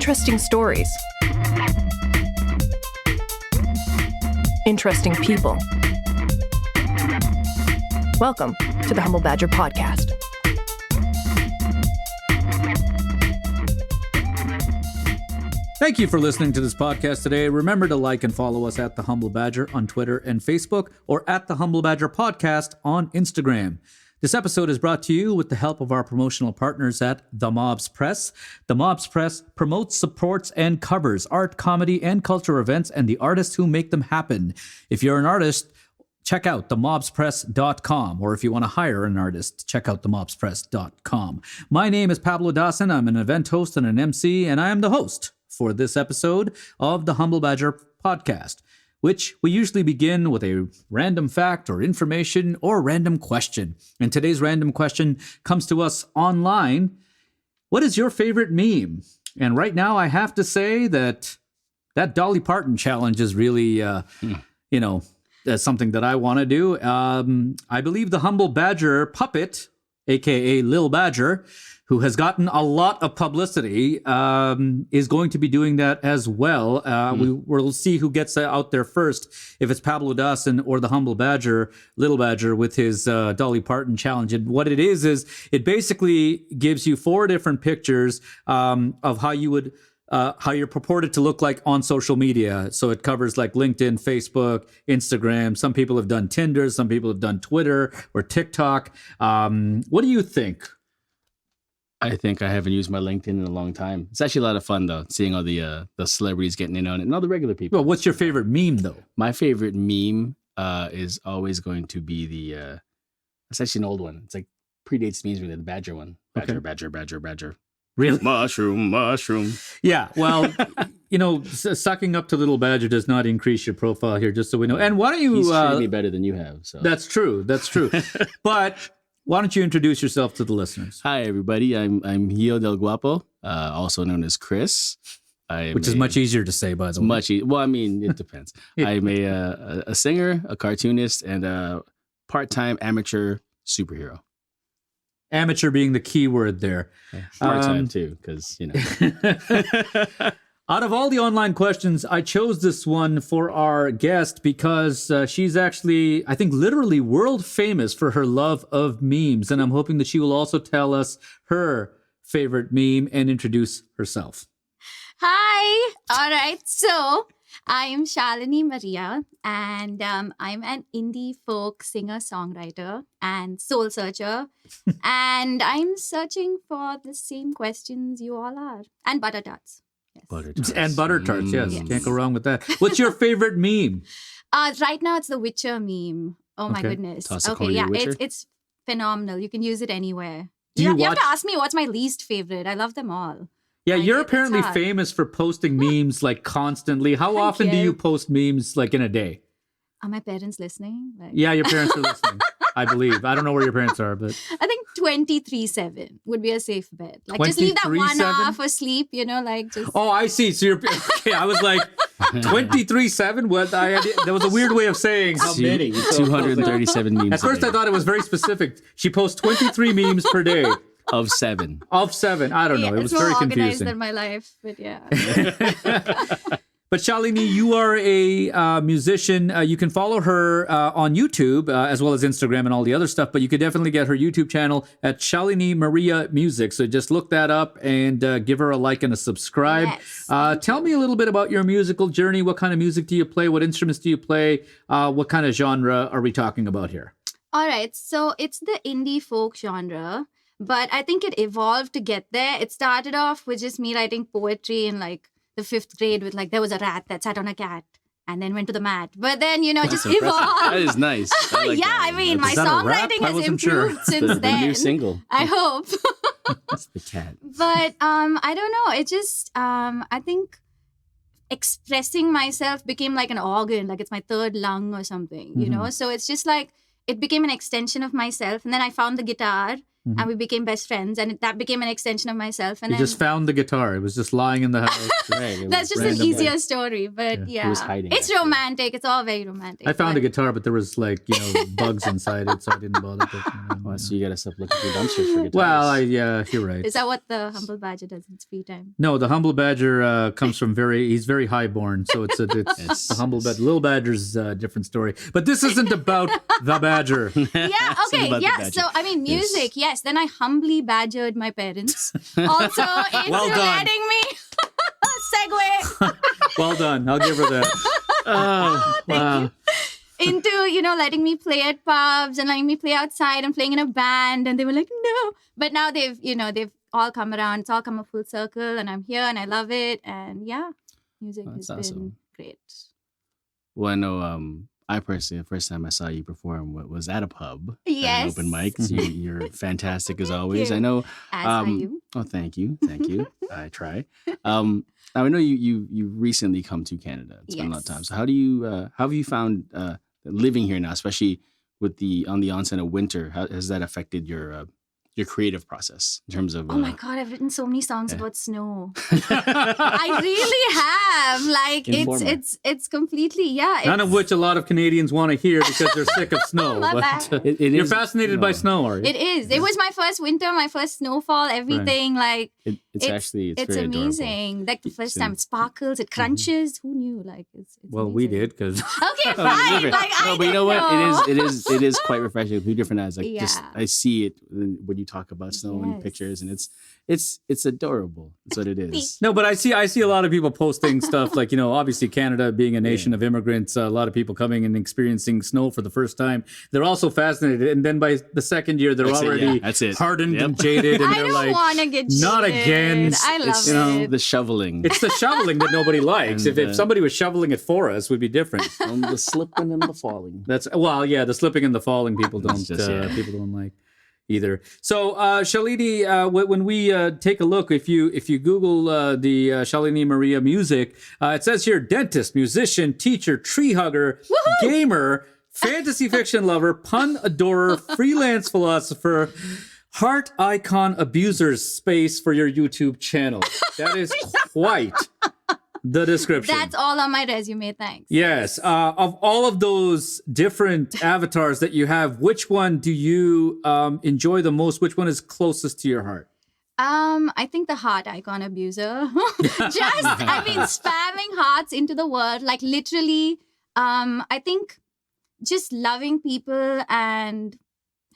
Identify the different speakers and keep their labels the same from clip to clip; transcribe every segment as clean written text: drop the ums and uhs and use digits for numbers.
Speaker 1: Interesting stories. Interesting people. Welcome to the Humble Badger Podcast.
Speaker 2: Thank you for listening to this podcast today. Remember to like and follow us at The Humble Badger on Twitter and Facebook, or at The Humble Badger Podcast on Instagram. This episode is brought to you with the help of our promotional partners at The Mobs Press. The Mobs Press promotes, supports, and covers art, comedy, and culture events and the artists who make them happen. If you're an artist, check out themobspress.com, or if you want to hire an artist, check out themobspress.com. My name is Pablo Dawson. I'm an event host and an MC, and I am the host for this episode of the Humble Badger Podcast, which we usually begin with a random fact or information or random question. And today's random question comes to us online. What is your favorite meme? And right now I have to say that Dolly Parton challenge is really, that's something that I want to do. I believe the Humble Badger puppet, aka Lil Badger, who has gotten a lot of publicity, is going to be doing that as well. We'll see who gets out there first, if it's Pablo Dawson or the Humble Badger, Little Badger, with his Dolly Parton challenge. And what it is it basically gives you 4 different pictures of how you're purported to look like on social media. So it covers like LinkedIn, Facebook, Instagram. Some people have done Tinder. Some people have done Twitter or TikTok. What do you think?
Speaker 3: I think I haven't used my LinkedIn in a long time. It's actually a lot of fun, though, seeing all the celebrities getting in on it and all the regular people.
Speaker 2: Well, what's your favorite meme, though?
Speaker 3: My favorite meme is always going to be it's actually an old one. It's like predates memes, really, the Badger one. Badger, okay. Badger.
Speaker 2: Really?
Speaker 3: Mushroom.
Speaker 2: Yeah, well, sucking up to Little Badger does not increase your profile here, just so we know. And why don't you...
Speaker 3: He's treated me better than you have. So
Speaker 2: That's true. But... why don't you introduce yourself to the listeners?
Speaker 3: Hi, everybody. I'm Gio Del Guapo, also known as Chris.
Speaker 2: Which is much easier to say, by the way.
Speaker 3: Well, I mean, it depends. I'm a singer, a cartoonist, and a part-time amateur superhero.
Speaker 2: Amateur being the key word there.
Speaker 3: Part-time, too, because,
Speaker 2: Out of all the online questions, I chose this one for our guest because she's actually, I think, literally world famous for her love of memes. And I'm hoping that she will also tell us her favorite meme and introduce herself.
Speaker 4: Hi. All right. So I am Shalini Maria, and I'm an indie folk singer-songwriter and soul searcher. And I'm searching for the same questions you all are. And butter tarts.
Speaker 2: Yes. And butter tarts, yes. Can't go wrong with that. What's your favorite meme?
Speaker 4: Right now, it's the Witcher meme. Oh, my goodness. Okay, yeah, it's phenomenal. You can use it anywhere. You have to ask me what's my least favorite. I love them all.
Speaker 2: Yeah, you're apparently famous for posting memes like constantly. How often do you post memes like in a day?
Speaker 4: Are my parents listening?
Speaker 2: Yeah, your parents are listening, I believe. I don't know where your parents are, but...
Speaker 4: I think 23/7 would be a safe bet. Like, just leave that 1 hour for sleep, just...
Speaker 2: Oh, I see. So you're... Okay, I was like, 23/7? What? That was a weird way of saying how many.
Speaker 3: 237 memes.
Speaker 2: At first, I thought it was very specific. She posts 23 memes per day.
Speaker 3: Of 7.
Speaker 2: Of 7. I don't know. It was very confusing.
Speaker 4: It's more organized than my life, but yeah.
Speaker 2: But Shalini, you are a musician. You can follow her on YouTube as well as Instagram and all the other stuff. But you could definitely get her YouTube channel at Shalini Maria Music. So just look that up and give her a like and a subscribe.
Speaker 4: Yes.
Speaker 2: Tell me a little bit about your musical journey. What kind of music do you play? What instruments do you play? What kind of genre are we talking about here?
Speaker 4: All right. So it's the indie folk genre. But I think it evolved to get there. It started off with just me writing poetry in like the 5th grade with like, there was a rat that sat on a cat and then went to the mat. But then, just evolved.
Speaker 3: That is nice.
Speaker 4: I mean, my songwriting has improved since then.
Speaker 3: The new single.
Speaker 4: I hope.
Speaker 3: That's the cat.
Speaker 4: But I don't know. It just, I think expressing myself became like an organ, like it's my 3rd lung or something, So it's just like, it became an extension of myself. And then I found the guitar. and we became best friends, and that became an extension of myself. And
Speaker 2: You just found the guitar. It was just lying in the house.
Speaker 3: Right.
Speaker 4: that's just an easier story, but
Speaker 3: It was hiding,
Speaker 4: it's
Speaker 3: actually.
Speaker 4: romantic. It's all very romantic.
Speaker 2: I found
Speaker 4: but-
Speaker 2: a guitar, but there was bugs inside it, so I didn't bother picking it up.
Speaker 3: Well, so you gotta stop looking through dumpsters for guitars.
Speaker 2: Well, yeah, you're right.
Speaker 4: Is that what the humble badger does in his free time?
Speaker 2: No, the humble badger comes from he's very highborn, so it's the humble badger. Little badger's a different story, but this isn't about the badger.
Speaker 4: Yeah, okay,
Speaker 3: about the
Speaker 4: yeah.
Speaker 3: badger.
Speaker 4: So, I mean, music, yes. Then I humbly badgered my parents. Also, into
Speaker 2: Well done.
Speaker 4: letting me segue
Speaker 2: Well done. I'll give her that.
Speaker 3: Oh, wow.
Speaker 4: into, letting me play at pubs and letting me play outside and playing in a band. And they were like, no. But now they've all come around. It's all come a full circle, and I'm here and I love it. And yeah, music
Speaker 3: That's
Speaker 4: has been
Speaker 3: awesome.
Speaker 4: great.
Speaker 3: Well, I know. I personally, the first time I saw you perform was at a pub. At
Speaker 4: Yes.
Speaker 3: an open mic. So you're fantastic as always.
Speaker 4: you.
Speaker 3: I know.
Speaker 4: As are you.
Speaker 3: Oh, thank you. I try. Now I know you recently come to Canada. It's been a lot of
Speaker 4: Yes.
Speaker 3: time. So how have you found living here now, especially with on the onset of winter? How has that affected your creative process in terms of?
Speaker 4: Oh my God, I've written so many songs
Speaker 3: yeah.
Speaker 4: about snow. I really have. Like
Speaker 3: Informer.
Speaker 4: it's completely, yeah.
Speaker 2: None of
Speaker 4: it's-
Speaker 2: which a lot of Canadians want to hear because they're sick of snow.
Speaker 4: My
Speaker 2: but
Speaker 4: bad.
Speaker 3: It
Speaker 2: you're
Speaker 3: is,
Speaker 2: fascinated by snow, are you?
Speaker 4: It is. It was my first winter, my first snowfall, everything. Like
Speaker 3: It's actually it's very
Speaker 4: amazing. Like the first time it sparkles, it crunches. Who knew? Like it's
Speaker 2: Well, we
Speaker 4: amazing.
Speaker 2: did because
Speaker 4: Okay,
Speaker 3: adorable.
Speaker 4: fine. Like
Speaker 3: No, but you know what? It is quite refreshing through different eyes. Like just
Speaker 4: Yeah.
Speaker 3: I see it when you talk about snow in
Speaker 4: Yes.
Speaker 3: pictures, and it's adorable. That's what it is.
Speaker 2: no, but I see a lot of people posting stuff like obviously Canada being a nation of immigrants, a lot of people coming and experiencing snow for the first time. They're also fascinated, and then by the second year, they're
Speaker 3: That's it,
Speaker 2: already
Speaker 3: yeah, that's it.
Speaker 2: hardened
Speaker 3: Yep.
Speaker 2: and jaded, and
Speaker 4: I
Speaker 2: they're
Speaker 4: don't
Speaker 2: like,
Speaker 4: want to get
Speaker 2: "Not
Speaker 4: cheated.
Speaker 2: again."
Speaker 4: I love
Speaker 3: It's
Speaker 4: it.
Speaker 3: the shoveling.
Speaker 2: it's the shoveling that nobody likes.
Speaker 3: And,
Speaker 2: If somebody was shoveling it for us, would be different.
Speaker 3: And the slipping and the falling.
Speaker 2: That's the slipping and the falling people don't
Speaker 3: just, yeah.
Speaker 2: people don't like either. So Shalini, when we take a look, if you Google the Shalini Maria music, it says here dentist, musician, teacher, tree hugger, gamer, fantasy fiction lover, pun adorer, freelance philosopher, heart icon abusers space for your YouTube channel. That is quite the description.
Speaker 4: That's all on my resume. Thanks.
Speaker 2: Yes. Of all of those different avatars that you have, which one do you enjoy the most? Which one is closest to your heart?
Speaker 4: I think the heart icon abuser. Spamming hearts into the world, like literally. I think just loving people and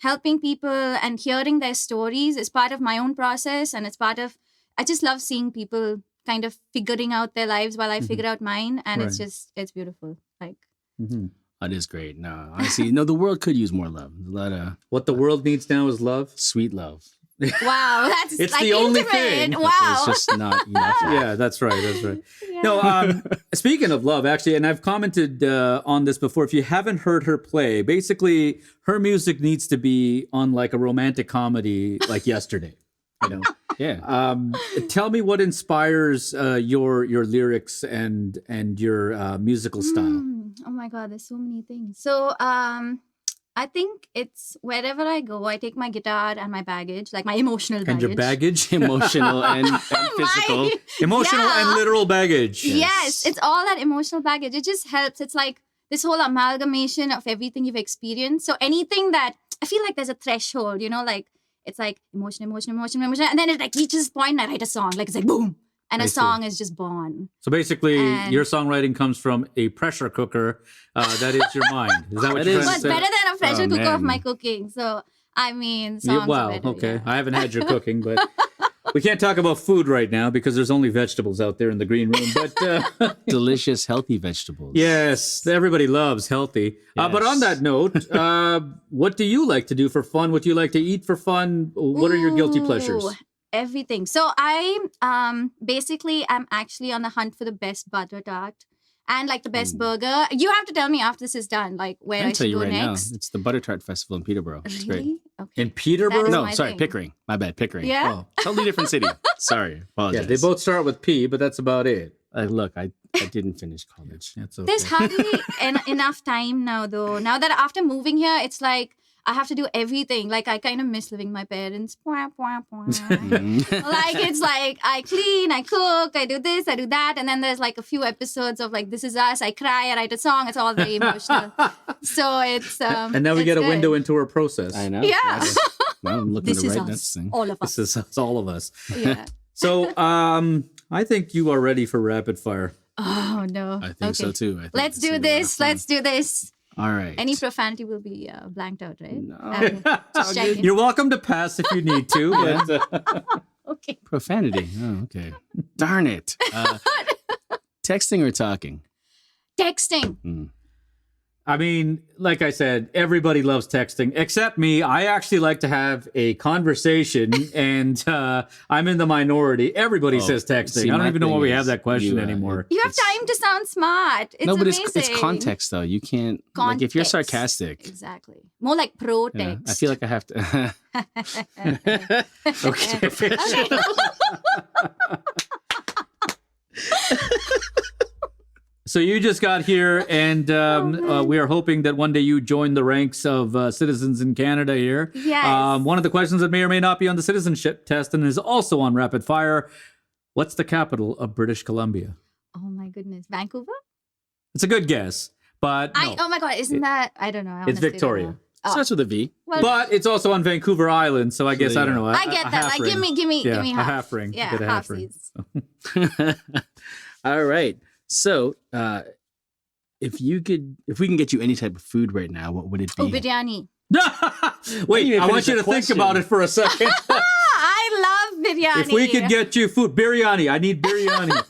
Speaker 4: helping people and hearing their stories is part of my own process, and it's part of. I just love seeing people kind of figuring out their lives while I figure out mine, and
Speaker 2: Right.
Speaker 4: it's beautiful. Like
Speaker 3: That is great. No, honestly, no, the world could use more love. A lot of
Speaker 2: What the world needs now is love.
Speaker 3: sweet love.
Speaker 4: wow, that's
Speaker 2: It's
Speaker 4: like
Speaker 2: the only
Speaker 4: intimate.
Speaker 2: thing.
Speaker 4: Wow.
Speaker 3: It's just not enough.
Speaker 2: Yeah, that's right. That's right.
Speaker 4: Yeah.
Speaker 2: No, speaking of love, actually, and I've commented on this before. If you haven't heard her play, basically, her music needs to be on like a romantic comedy, like Yesterday.
Speaker 3: Yeah.
Speaker 2: Tell me what inspires your lyrics and your musical style.
Speaker 4: Oh my God, there's so many things. So I think it's wherever I go, I take my guitar and my baggage, like my emotional baggage.
Speaker 2: And your baggage,
Speaker 3: Emotional and physical.
Speaker 4: My-
Speaker 2: emotional
Speaker 4: Yeah.
Speaker 2: and literal baggage.
Speaker 4: Yes, it's all that emotional baggage. It just helps. It's like this whole amalgamation of everything you've experienced. So anything that I feel like there's a threshold, like it's like emotion, and then it like reaches a point and I write a song. Like it's like boom. And
Speaker 2: I
Speaker 4: a
Speaker 2: see.
Speaker 4: song is just born.
Speaker 2: So basically,
Speaker 4: And-
Speaker 2: your songwriting comes from a pressure cooker that is your mind. Is that what
Speaker 3: That
Speaker 2: you're
Speaker 3: is-
Speaker 2: trying
Speaker 4: But
Speaker 2: to say?
Speaker 4: better than a pressure
Speaker 3: Oh,
Speaker 4: cooker of
Speaker 3: man.
Speaker 4: my cooking. So I mean,
Speaker 2: Yeah,
Speaker 4: songs are
Speaker 2: wow.
Speaker 4: better,
Speaker 2: Okay.
Speaker 4: yeah.
Speaker 2: I haven't had your cooking, but we can't talk about food right now because there's only vegetables out there in the green room. But
Speaker 3: Delicious, healthy vegetables.
Speaker 2: yes, everybody loves healthy. But on
Speaker 3: Yes.
Speaker 2: that note, what do you like to do for fun? What do you like to eat for fun? What are your guilty pleasures?
Speaker 4: Ooh, Everything. So I basically I'm actually on the hunt for the best butter tart and like the best burger. You have to tell me after this is done, like where
Speaker 3: I
Speaker 4: I
Speaker 3: can tell
Speaker 4: should
Speaker 3: you
Speaker 4: go
Speaker 3: right
Speaker 4: next.
Speaker 3: now. It's the Butter Tart Festival in Peterborough. It's great.
Speaker 4: Really? Okay.
Speaker 2: In Peterborough?
Speaker 4: That is
Speaker 3: No,
Speaker 4: my
Speaker 3: sorry,
Speaker 4: thing.
Speaker 3: Pickering. My bad, Pickering.
Speaker 4: Yeah.
Speaker 2: Oh.
Speaker 3: Totally different city. Sorry,
Speaker 2: Yeah,
Speaker 3: apologize.
Speaker 2: they both start with P, but that's about it.
Speaker 3: Look, I didn't finish college.
Speaker 2: That's okay.
Speaker 4: There's hardly enough time now, though. Now that after moving here, it's like I have to do everything. Like, I kind of miss living with my parents. Like, it's like, I clean, I cook, I do this, I do that. And then there's like a few episodes of like, This Is Us. I cry, I write a song. It's all very emotional. So it's...
Speaker 2: and now we get a window into her process.
Speaker 3: I know.
Speaker 4: Yeah.
Speaker 3: Now I'm looking
Speaker 4: This
Speaker 3: to
Speaker 4: is
Speaker 3: write that
Speaker 4: us.
Speaker 3: thing.
Speaker 4: All of us.
Speaker 2: This is all of us.
Speaker 4: Yeah.
Speaker 2: So I think you are ready for rapid fire.
Speaker 4: Oh, no.
Speaker 3: I think so too. I think
Speaker 4: Let's
Speaker 3: this
Speaker 4: do
Speaker 3: will be a lot of
Speaker 4: this.
Speaker 3: fun.
Speaker 4: Let's do this.
Speaker 3: All right.
Speaker 4: Any profanity will be blanked out, right?
Speaker 3: No.
Speaker 4: Just checking.
Speaker 2: You're welcome to pass if you need to. But,
Speaker 4: Okay.
Speaker 3: Profanity. Oh, okay. Darn it. Texting or talking?
Speaker 4: Texting.
Speaker 2: I mean, like I said, everybody loves texting except me. I actually like to have a conversation, and I'm in the minority. Everybody says texting.
Speaker 3: see,
Speaker 2: I don't
Speaker 3: my
Speaker 2: even know why
Speaker 3: thing
Speaker 2: we
Speaker 3: is
Speaker 2: have that question
Speaker 3: you,
Speaker 2: anymore.
Speaker 4: You have time to sound smart. It's
Speaker 3: No, but
Speaker 4: amazing.
Speaker 3: it's context though. You can't like if you're
Speaker 4: Context.
Speaker 3: sarcastic.
Speaker 4: Exactly. More like pro
Speaker 3: You know,
Speaker 4: text.
Speaker 3: I feel like I have to.
Speaker 2: Okay. So you just got here, and we are hoping that one day you join the ranks of citizens in Canada here.
Speaker 4: Yes.
Speaker 2: One of the questions that may or may not be on the citizenship test and is also on rapid fire. What's the capital of British Columbia?
Speaker 4: Oh my goodness. Vancouver?
Speaker 2: It's a good guess, but no.
Speaker 4: Oh my God. Isn't that? I don't know. I
Speaker 2: It's
Speaker 4: honestly don't
Speaker 2: Victoria.
Speaker 4: know. Oh.
Speaker 3: Starts with a V.
Speaker 4: Well,
Speaker 2: But it's also on Vancouver Island, so I guess I don't know.
Speaker 4: I get that. Like, give me
Speaker 2: a
Speaker 4: half.
Speaker 2: half ring.
Speaker 4: Yeah,
Speaker 2: Get a half ring.
Speaker 4: halfsies.
Speaker 3: All right. So, if we can get you any type of food right now, what would it be?
Speaker 4: Oh, biryani.
Speaker 2: Wait,
Speaker 3: even
Speaker 2: I want
Speaker 3: finish
Speaker 2: you
Speaker 3: the
Speaker 2: to think
Speaker 3: question.
Speaker 2: about it for a second.
Speaker 4: I love biryani.
Speaker 2: If we could get you food, biryani. I need biryani.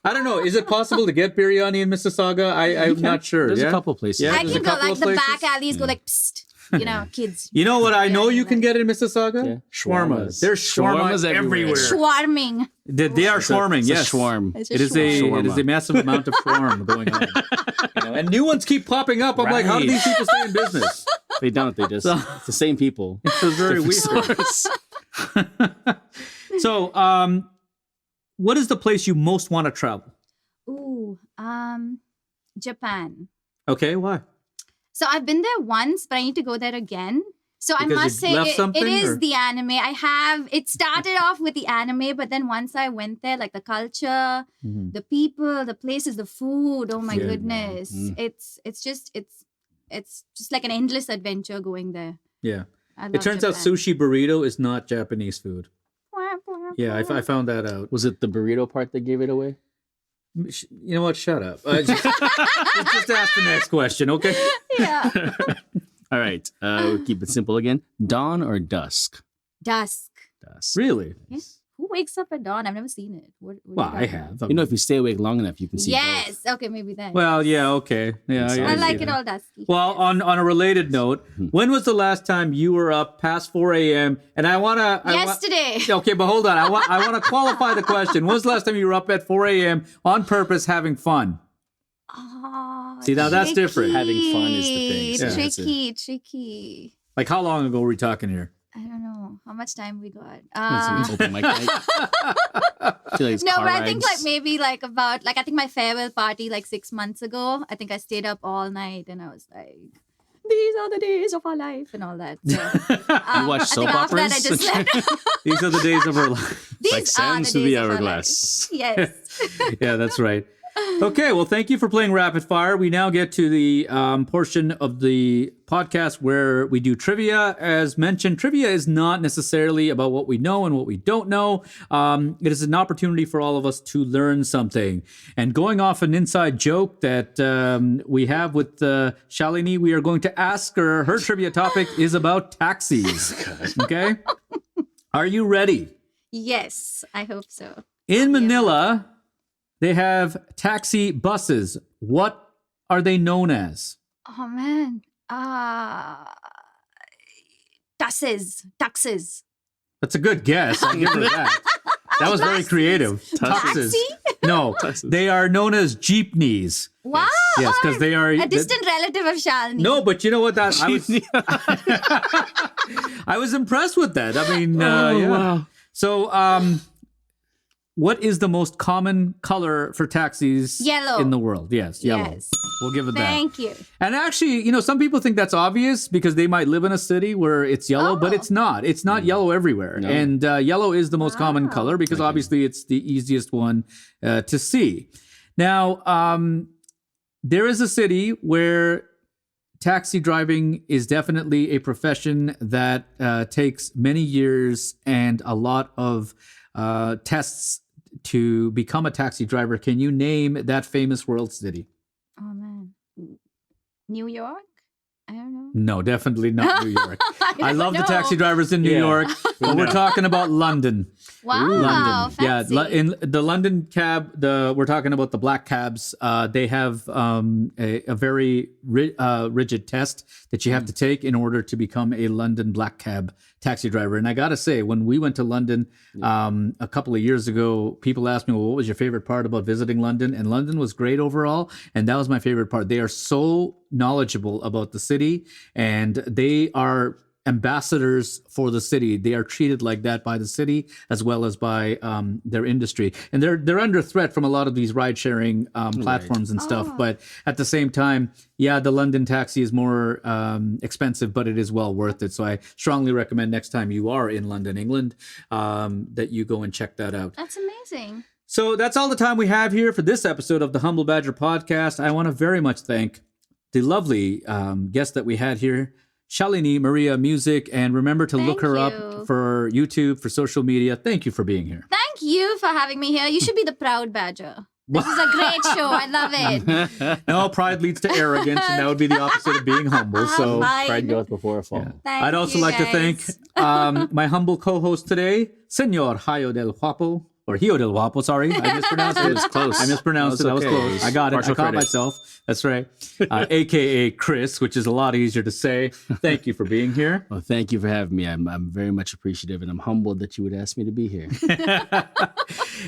Speaker 2: I don't know. Is it possible to get biryani in Mississauga? I'm not sure.
Speaker 3: There's
Speaker 2: yeah?
Speaker 3: a couple places.
Speaker 2: Yeah,
Speaker 4: I
Speaker 2: there's
Speaker 4: can
Speaker 2: a
Speaker 4: go
Speaker 2: couple
Speaker 4: like
Speaker 2: of
Speaker 4: the
Speaker 2: places.
Speaker 4: back alleys, go like, psst, you know, kids.
Speaker 2: You know what I know
Speaker 4: Yeah,
Speaker 2: you can
Speaker 4: like-
Speaker 2: get in Mississauga?
Speaker 3: Yeah.
Speaker 2: Shawarmas.
Speaker 3: Shawarmas.
Speaker 2: There's shawarmas
Speaker 3: Shawarmas everywhere.
Speaker 2: everywhere.
Speaker 4: Swarming.
Speaker 2: They are shawarming,
Speaker 3: It's
Speaker 2: yes.
Speaker 3: a shawarm.
Speaker 4: It's a
Speaker 2: It is
Speaker 3: shawarma.
Speaker 2: a massive amount of shawarma going on. You know, and new ones keep popping up. I'm like, how do
Speaker 3: Right.
Speaker 2: these people stay in business?
Speaker 3: They don't. They just it's the same people.
Speaker 2: It's very weird. So, what is the place you most want to travel?
Speaker 4: Ooh, Japan.
Speaker 2: Okay, why?
Speaker 4: So I've been there once, but I need to go there again. So
Speaker 2: Because
Speaker 4: I must
Speaker 2: you
Speaker 4: say,
Speaker 2: left
Speaker 4: it
Speaker 2: something,
Speaker 4: is
Speaker 2: or?
Speaker 4: the anime. It started off with the anime, but then once I went there, like the culture, the people, the places, the food. Oh my
Speaker 2: Yeah.
Speaker 4: goodness, it's just like an endless adventure going there.
Speaker 2: Yeah.
Speaker 4: I
Speaker 2: It
Speaker 4: love
Speaker 2: turns out
Speaker 4: Japan.
Speaker 2: sushi burrito is not Japanese food. Yeah, I found that out.
Speaker 3: Was it the burrito part that gave it away?
Speaker 2: You know what? Shut up. Just ask the next question, okay?
Speaker 4: Yeah.
Speaker 3: All right. We'll keep it simple again. Dawn or dusk?
Speaker 4: Dusk.
Speaker 3: Dusk.
Speaker 2: Really?
Speaker 4: Yeah. Who wakes up at dawn? I've never seen it. What
Speaker 2: Well,
Speaker 4: are
Speaker 2: I
Speaker 4: you talking
Speaker 2: have.
Speaker 3: You know, if you stay awake long enough, you can
Speaker 4: about?
Speaker 3: see
Speaker 4: Yes. Okay, maybe then.
Speaker 2: Well, yeah, okay. Yeah,
Speaker 3: I
Speaker 4: I
Speaker 2: see
Speaker 4: like it
Speaker 2: that.
Speaker 4: all dusky.
Speaker 2: Well, on a related note, when was the last time you were up past 4 a.m.? And I want to...
Speaker 4: Yesterday.
Speaker 2: Okay, but hold on. I want to qualify the question. When was the last time you were up at 4 a.m. on purpose having fun?
Speaker 4: Oh,
Speaker 2: See, now that's different.
Speaker 3: Having fun is the thing.
Speaker 2: So
Speaker 3: that's
Speaker 4: Tricky.
Speaker 2: Like, how long ago were we talking here?
Speaker 4: I don't know how much time we got.
Speaker 3: It's an open mic night. I feel like it's
Speaker 4: No,
Speaker 3: car
Speaker 4: but I think like
Speaker 3: rides.
Speaker 4: maybe like about like I think my farewell party like 6 months ago. I think I stayed up all night and I was like, these are the days of our life and all that. So,
Speaker 3: You watch
Speaker 4: I
Speaker 3: soap
Speaker 4: think after that I
Speaker 3: operas?
Speaker 4: just slept.
Speaker 2: These are the days of our life.
Speaker 4: These
Speaker 3: like
Speaker 4: are
Speaker 3: sands
Speaker 4: the
Speaker 3: through the
Speaker 4: days of our
Speaker 3: hourglass.
Speaker 4: life. Yes.
Speaker 2: Yeah, that's right. Okay, well, thank you for playing Rapid Fire. We now get to the portion of the podcast where we do trivia. As mentioned, trivia is not necessarily about what we know and what we don't know. It is an opportunity for all of us to learn something. And going off an inside joke that we have with Shalini, we are going to ask her. Her trivia topic is about taxis. Okay? Are you ready?
Speaker 4: Yes, I hope so.
Speaker 2: In Manila, they have taxi buses. What are they known as?
Speaker 4: Oh man. Taxes.
Speaker 2: That's a good guess. I'll give her that. That was very creative. Taxis. No, they are known as jeepneys.
Speaker 4: Wow.
Speaker 2: Yes, because they are
Speaker 4: a distant relative of Shalini.
Speaker 2: No, but you know what? That I was impressed with that. I mean, yeah.
Speaker 3: Wow.
Speaker 2: So, what is the most common color for taxis
Speaker 4: Yellow.
Speaker 2: in the world? Yes, yellow.
Speaker 4: Yes.
Speaker 2: We'll give it that.
Speaker 4: Thank you.
Speaker 2: And actually, some people think that's obvious because they might live in a city where it's yellow, but it's not. It's not yellow everywhere.
Speaker 3: No.
Speaker 2: And yellow is the most common
Speaker 4: Wow.
Speaker 2: color because obviously it's the easiest one to see. Now, there is a city where taxi driving is definitely a profession that takes many years and a lot of tests to become a taxi driver. Can you name that famous world city?
Speaker 4: Oh man, New York? I don't know.
Speaker 2: No, definitely not New York. I
Speaker 4: don't
Speaker 2: love the
Speaker 4: know.
Speaker 2: taxi drivers in New
Speaker 3: Yeah.
Speaker 2: York, but we're talking about London.
Speaker 4: Wow,
Speaker 2: London.
Speaker 4: fancy.
Speaker 2: Yeah, in the London cab, we're talking about the black cabs. They have a very rigid test that you have to take in order to become a London black cab taxi driver. And I got to say, when we went to London a couple of years ago, people asked me, well, what was your favorite part about visiting London? And London was great overall. And that was my favorite part. They are so knowledgeable about the city, and they are ambassadors for the city. They are treated like that by the city as well as by their industry, and they're under threat from a lot of these ride-sharing platforms and stuff.
Speaker 4: Oh.
Speaker 2: But at the same time, yeah, the London taxi is more expensive, but it is well worth it. So I strongly recommend next time you are in London, England, that you go and check that out.
Speaker 4: That's amazing.
Speaker 2: So that's all the time we have here for this episode of the Humble Badger Podcast. I want to very much thank the lovely guest that we had here, Shalini Maria Music, and remember to look
Speaker 4: Thank
Speaker 2: her
Speaker 4: you.
Speaker 2: up for YouTube, for social media. Thank you for being here.
Speaker 4: Thank you for having me here. You should be the proud badger. This is a great show. I love it.
Speaker 2: No, pride leads to arrogance, and that would be the opposite of being humble. So
Speaker 4: Fine.
Speaker 3: Pride goes before a fall.
Speaker 4: Thank
Speaker 2: I'd also
Speaker 4: you,
Speaker 2: like to
Speaker 4: guys.
Speaker 2: thank my humble co-host today, Senor Hayo del Guapo, or Hio del Guapo, sorry. I mispronounced it.
Speaker 3: It was close.
Speaker 2: I mispronounced it. That was
Speaker 3: okay.
Speaker 2: close. I got it.
Speaker 3: Partial
Speaker 2: I caught
Speaker 3: credit.
Speaker 2: myself. That's right. AKA Chris, which is a lot easier to say. Thank you for being here.
Speaker 3: Well, thank you for having me. I'm very much appreciative, and I'm humbled that you would ask me to be here.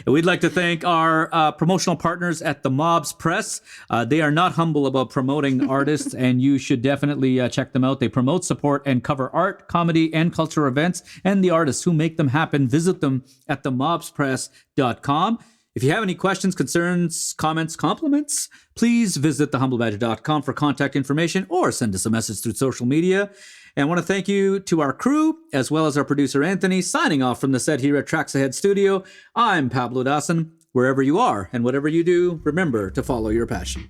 Speaker 2: We'd like to thank our promotional partners at the Mobs Press. They are not humble about promoting artists, and you should definitely check them out. They promote, support, and cover art, comedy, and culture events, and the artists who make them happen. Visit them at themobspress.com. If you have any questions, concerns, comments, compliments, please visit thehumblebadger.com for contact information or send us a message through social media. And I want to thank you to our crew, as well as our producer, Anthony, signing off from the set here at Trax Ahead Studio. I'm Pablo Dawson. Wherever you are and whatever you do, remember to follow your passion.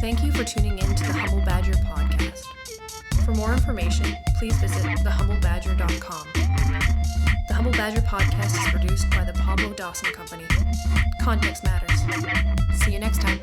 Speaker 1: Thank you for tuning in to the Humble Badger podcast. For more information, please visit thehumblebadger.com. The Humble Badger podcast is produced by the Pablo Dawson Company. Context matters. See you next time.